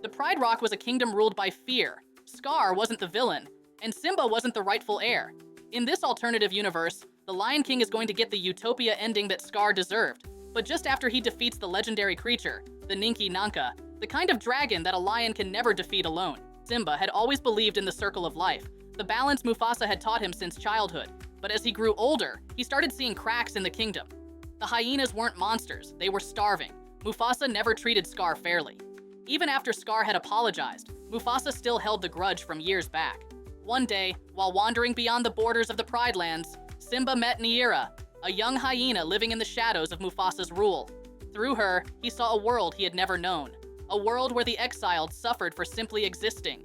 The Pride Rock was a kingdom ruled by fear. Scar wasn't the villain, and Simba wasn't the rightful heir. In this alternative universe, the Lion King is going to get the Utopia ending that Scar deserved, but just after he defeats the legendary creature, the Ninki Nanka, the kind of dragon that a lion can never defeat alone. Simba had always believed in the circle of life, the balance Mufasa had taught him since childhood, but as he grew older, he started seeing cracks in the kingdom. The hyenas weren't monsters, they were starving. Mufasa never treated Scar fairly. Even after Scar had apologized, Mufasa still held the grudge from years back. One day, while wandering beyond the borders of the Pride Lands, Simba met Nyera, a young hyena living in the shadows of Mufasa's rule. Through her, he saw a world he had never known, a world where the exiled suffered for simply existing.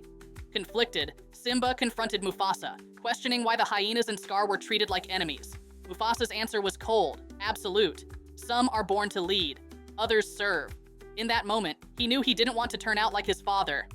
Conflicted, Simba confronted Mufasa, questioning why the hyenas and Scar were treated like enemies. Mufasa's answer was cold, absolute. Some are born to lead, others serve. In that moment, he knew he didn't want to turn out like his father.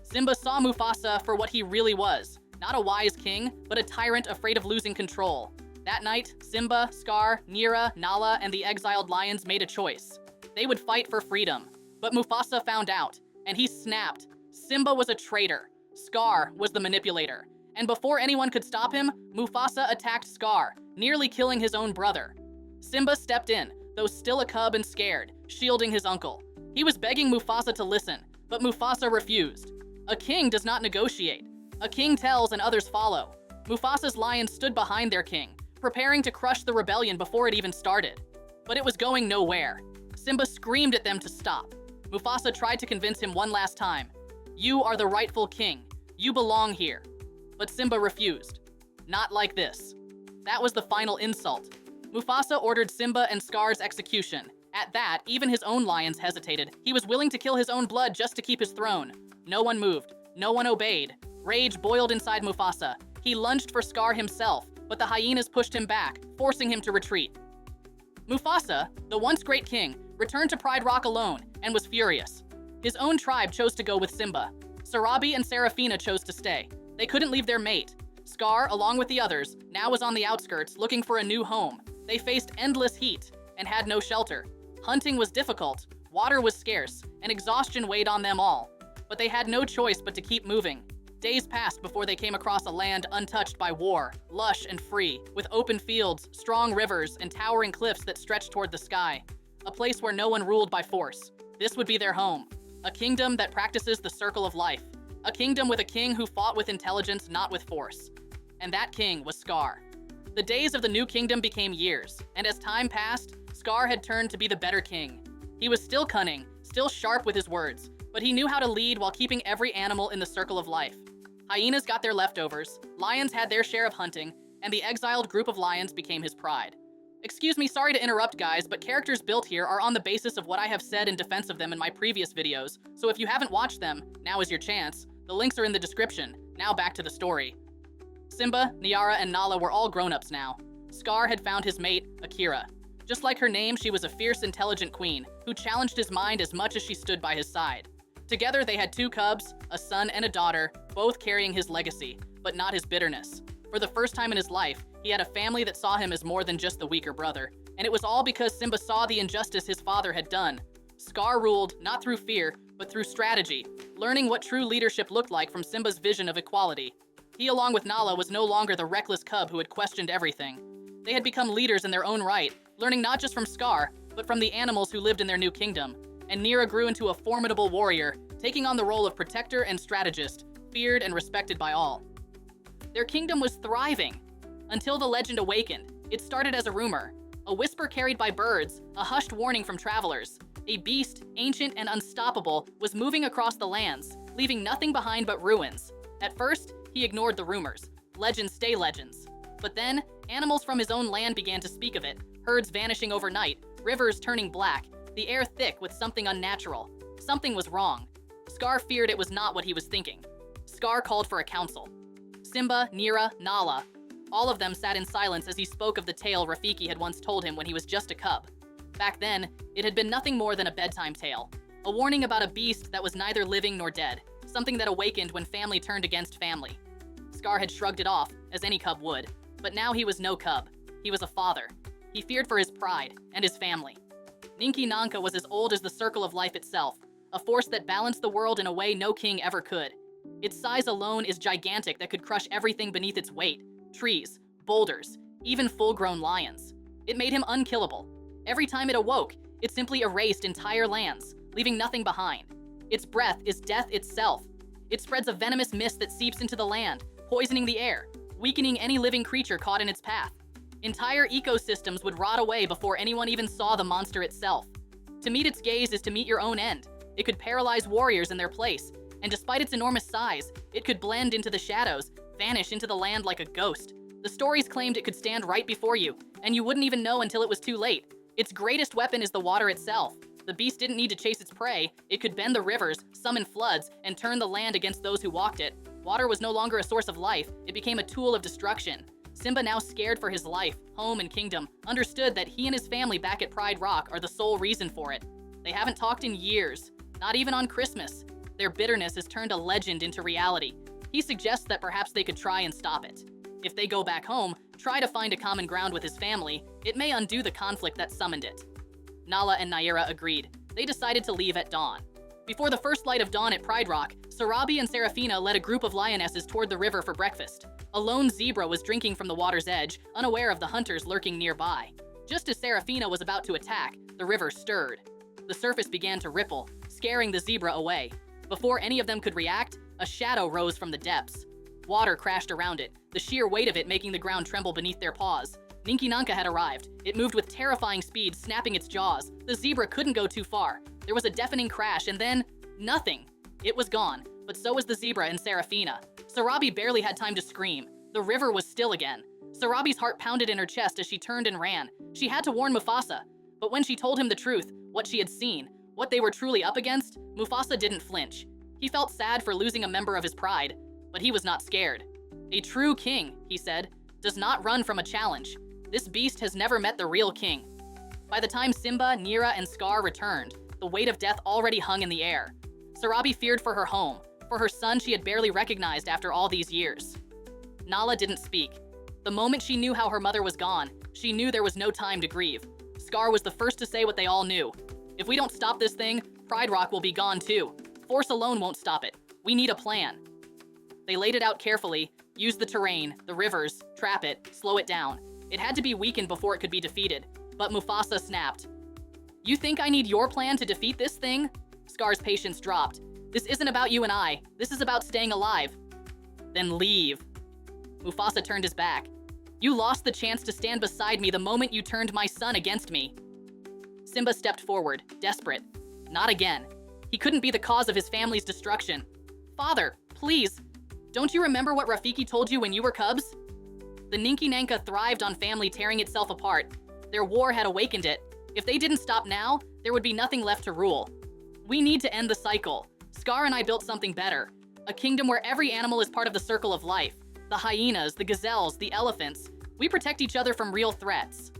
Simba saw Mufasa for what he really was, not a wise king, but a tyrant afraid of losing control. That night, Simba, Scar, Nyera, Nala, and the exiled lions made a choice. They would fight for freedom. But Mufasa found out, and he snapped. Simba was a traitor. Scar was the manipulator. And before anyone could stop him, Mufasa attacked Scar, nearly killing his own brother. Simba stepped in, though still a cub and scared, shielding his uncle. He was begging Mufasa to listen, but Mufasa refused. A king does not negotiate. A king tells and others follow. Mufasa's lions stood behind their king, preparing to crush the rebellion before it even started. But it was going nowhere. Simba screamed at them to stop. Mufasa tried to convince him one last time. You are the rightful king. You belong here. But Simba refused. Not like this. That was the final insult. Mufasa ordered Simba and Scar's execution. At that, even his own lions hesitated. He was willing to kill his own blood just to keep his throne. No one moved. No one obeyed. Rage boiled inside Mufasa. He lunged for Scar himself, but the hyenas pushed him back, forcing him to retreat. Mufasa, the once great king, returned to Pride Rock alone and was furious. His own tribe chose to go with Simba. Sarabi and Serafina chose to stay. They couldn't leave their mate. Scar, along with the others, now was on the outskirts looking for a new home. They faced endless heat and had no shelter. Hunting was difficult, water was scarce, and exhaustion weighed on them all. But they had no choice but to keep moving. Days passed before they came across a land untouched by war, lush and free, with open fields, strong rivers, and towering cliffs that stretched toward the sky. A place where no one ruled by force. This would be their home. A kingdom that practices the circle of life. A kingdom with a king who fought with intelligence, not with force. And that king was Scar. The days of the new kingdom became years, and as time passed, Scar had turned to be the better king. He was still cunning, still sharp with his words, but he knew how to lead while keeping every animal in the circle of life. Hyenas got their leftovers, lions had their share of hunting, and the exiled group of lions became his pride. Excuse me, sorry to interrupt guys, but characters built here are on the basis of what I have said in defense of them in my previous videos, so if you haven't watched them, now is your chance. The links are in the description. Now back to the story. Simba, Nyera, and Nala were all grown-ups now. Scar had found his mate, Akira. Just like her name, she was a fierce, intelligent queen who challenged his mind as much as she stood by his side. Together, they had 2 cubs, a son and a daughter, both carrying his legacy, but not his bitterness. For the first time in his life, he had a family that saw him as more than just the weaker brother. And it was all because Simba saw the injustice his father had done. Scar ruled, not through fear, but through strategy, learning what true leadership looked like from Simba's vision of equality. He, along with Nala, was no longer the reckless cub who had questioned everything. They had become leaders in their own right, learning not just from Scar, but from the animals who lived in their new kingdom. And Nyera grew into a formidable warrior, taking on the role of protector and strategist, feared and respected by all. Their kingdom was thriving, until the legend awakened. It started as a rumor, a whisper carried by birds, a hushed warning from travelers. A beast, ancient and unstoppable, was moving across the lands, leaving nothing behind but ruins. At first, he ignored the rumors. Legends stay legends. But then, animals from his own land began to speak of it, herds vanishing overnight, rivers turning black, the air thick with something unnatural. Something was wrong. Scar feared it was not what he was thinking. Scar called for a council. Simba, Nyera, Nala, all of them sat in silence as he spoke of the tale Rafiki had once told him when he was just a cub. Back then, it had been nothing more than a bedtime tale, a warning about a beast that was neither living nor dead, something that awakened when family turned against family. Scar had shrugged it off, as any cub would, but now he was no cub. He was a father. He feared for his pride and his family. Ninki Nanka was as old as the circle of life itself, a force that balanced the world in a way no king ever could. Its size alone is gigantic that could crush everything beneath its weight: trees, boulders, even full-grown lions. It made him unkillable. Every time it awoke, it simply erased entire lands, leaving nothing behind. Its breath is death itself. It spreads a venomous mist that seeps into the land, poisoning the air, weakening any living creature caught in its path. Entire ecosystems would rot away before anyone even saw the monster itself. To meet its gaze is to meet your own end. It could paralyze warriors in their place, and despite its enormous size, it could blend into the shadows, vanish into the land like a ghost. The stories claimed it could stand right before you, and you wouldn't even know until it was too late. Its greatest weapon is the water itself. The beast didn't need to chase its prey. It could bend the rivers, summon floods, and turn the land against those who walked it. Water was no longer a source of life. It became a tool of destruction. Simba, now scared for his life, home, and kingdom, understood that he and his family back at Pride Rock are the sole reason for it. They haven't talked in years, not even on Christmas. Their bitterness has turned a legend into reality. He suggests that perhaps they could try and stop it. If they go back home, try to find a common ground with his family, it may undo the conflict that summoned it. Nala and Naira agreed. They decided to leave at dawn. Before the first light of dawn at Pride Rock, Sarabi and Serafina led a group of lionesses toward the river for breakfast. A lone zebra was drinking from the water's edge, unaware of the hunters lurking nearby. Just as Serafina was about to attack, the river stirred. The surface began to ripple, scaring the zebra away. Before any of them could react, a shadow rose from the depths. Water crashed around it, the sheer weight of it making the ground tremble beneath their paws. Ninki Nanka had arrived. It moved with terrifying speed, snapping its jaws. The zebra couldn't go too far. There was a deafening crash, and then nothing. It was gone, but so was the zebra and Serafina. Sarabi barely had time to scream. The river was still again. Sarabi's heart pounded in her chest as she turned and ran. She had to warn Mufasa, but when she told him the truth, what she had seen, what they were truly up against, Mufasa didn't flinch. He felt sad for losing a member of his pride, but he was not scared. A true king, he said, does not run from a challenge. This beast has never met the real king. By the time Simba, Nira, and Scar returned, the weight of death already hung in the air. Sarabi feared for her home, for her son she had barely recognized after all these years. Nala didn't speak. The moment she knew how her mother was gone, she knew there was no time to grieve. Scar was the first to say what they all knew. If we don't stop this thing, Pride Rock will be gone too. Force alone won't stop it. We need a plan. They laid it out carefully, used the terrain, the rivers, trap it, slow it down. It had to be weakened before it could be defeated, but Mufasa snapped. You think I need your plan to defeat this thing? Scar's patience dropped. This isn't about you and I. This is about staying alive. Then leave. Mufasa turned his back. You lost the chance to stand beside me the moment you turned my son against me. Simba stepped forward, desperate. Not again. He couldn't be the cause of his family's destruction. Father, please. Don't you remember what Rafiki told you when you were cubs? The Ninki Nanka thrived on family tearing itself apart. Their war had awakened it. If they didn't stop now, there would be nothing left to rule. We need to end the cycle. Scar and I built something better. A kingdom where every animal is part of the circle of life. The hyenas, the gazelles, the elephants. We protect each other from real threats.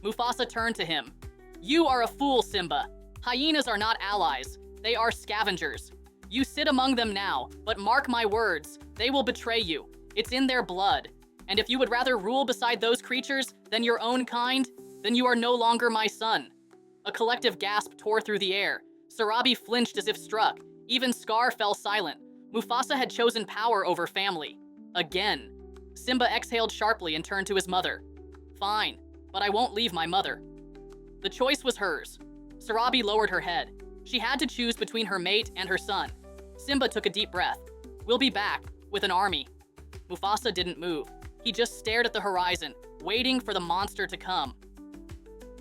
Mufasa turned to him. You are a fool, Simba. Hyenas are not allies. They are scavengers. You sit among them now, but mark my words, they will betray you. It's in their blood. And if you would rather rule beside those creatures than your own kind, then you are no longer my son. A collective gasp tore through the air. Sarabi flinched as if struck. Even Scar fell silent. Mufasa had chosen power over family. Again. Simba exhaled sharply and turned to his mother. Fine, but I won't leave my mother. The choice was hers. Sarabi lowered her head. She had to choose between her mate and her son. Simba took a deep breath. We'll be back, with an army. Mufasa didn't move. He just stared at the horizon, waiting for the monster to come.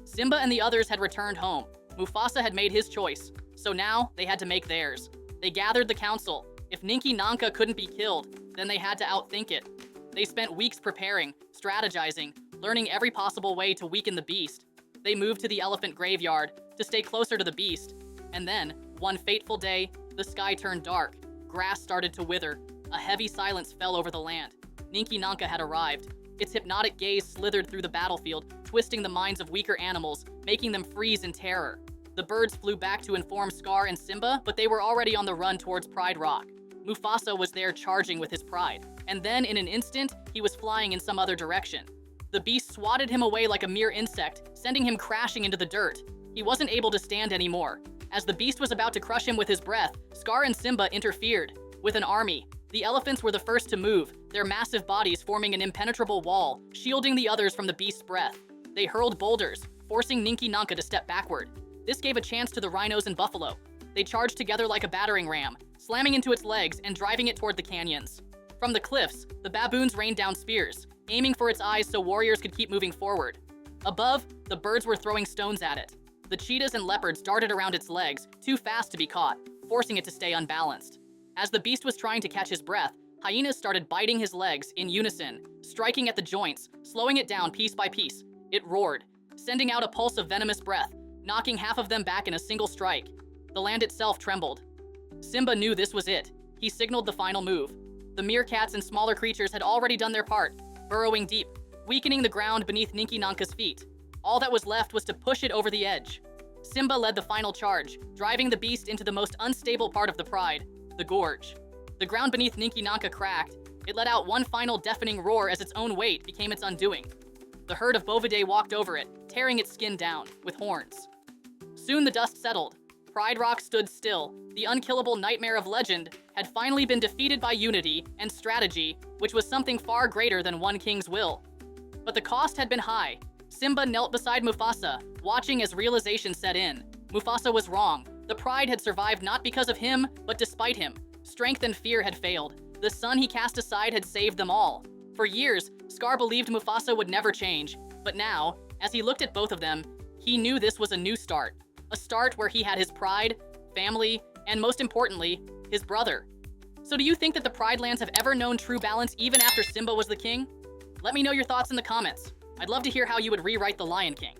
Simba and the others had returned home. Mufasa had made his choice, so now they had to make theirs. They gathered the council. If Ninki Nanka couldn't be killed, then they had to outthink it. They spent weeks preparing, strategizing, learning every possible way to weaken the beast. They moved to the elephant graveyard to stay closer to the beast. And then, one fateful day, the sky turned dark. Grass started to wither. A heavy silence fell over the land. Ninki Nanka had arrived. Its hypnotic gaze slithered through the battlefield, twisting the minds of weaker animals, making them freeze in terror. The birds flew back to inform Scar and Simba, but they were already on the run towards Pride Rock. Mufasa was there charging with his pride, and then in an instant, he was flying in some other direction. The beast swatted him away like a mere insect, sending him crashing into the dirt. He wasn't able to stand anymore. As the beast was about to crush him with his breath, Scar and Simba interfered. With an army, the elephants were the first to move, their massive bodies forming an impenetrable wall, shielding the others from the beast's breath. They hurled boulders, forcing Ninki Nanka to step backward. This gave a chance to the rhinos and buffalo. They charged together like a battering ram, slamming into its legs and driving it toward the canyons. From the cliffs, the baboons rained down spears, aiming for its eyes so warriors could keep moving forward. Above, the birds were throwing stones at it. The cheetahs and leopards darted around its legs, too fast to be caught, forcing it to stay unbalanced. As the beast was trying to catch his breath, hyenas started biting his legs in unison, striking at the joints, slowing it down piece by piece. It roared, sending out a pulse of venomous breath, knocking half of them back in a single strike. The land itself trembled. Simba knew this was it. He signaled the final move. The meerkats and smaller creatures had already done their part, burrowing deep, weakening the ground beneath Ninki Nanka's feet. All that was left was to push it over the edge. Simba led the final charge, driving the beast into the most unstable part of the pride, the gorge. The ground beneath Ninki Nanka cracked. It let out one final deafening roar as its own weight became its undoing. The herd of bovidae walked over it, tearing its skin down, with horns. Soon the dust settled. Pride Rock stood still. The unkillable nightmare of legend had finally been defeated by unity and strategy, which was something far greater than one king's will. But the cost had been high. Simba knelt beside Mufasa, watching as realization set in. Mufasa was wrong. The pride had survived not because of him, but despite him. Strength and fear had failed. The son he cast aside had saved them all. For years, Scar believed Mufasa would never change, but now, as he looked at both of them, he knew this was a new start. A start where he had his pride, family, and most importantly, his brother. So do you think that the Pride Lands have ever known true balance even after Simba was the king? Let me know your thoughts in the comments. I'd love to hear how you would rewrite The Lion King.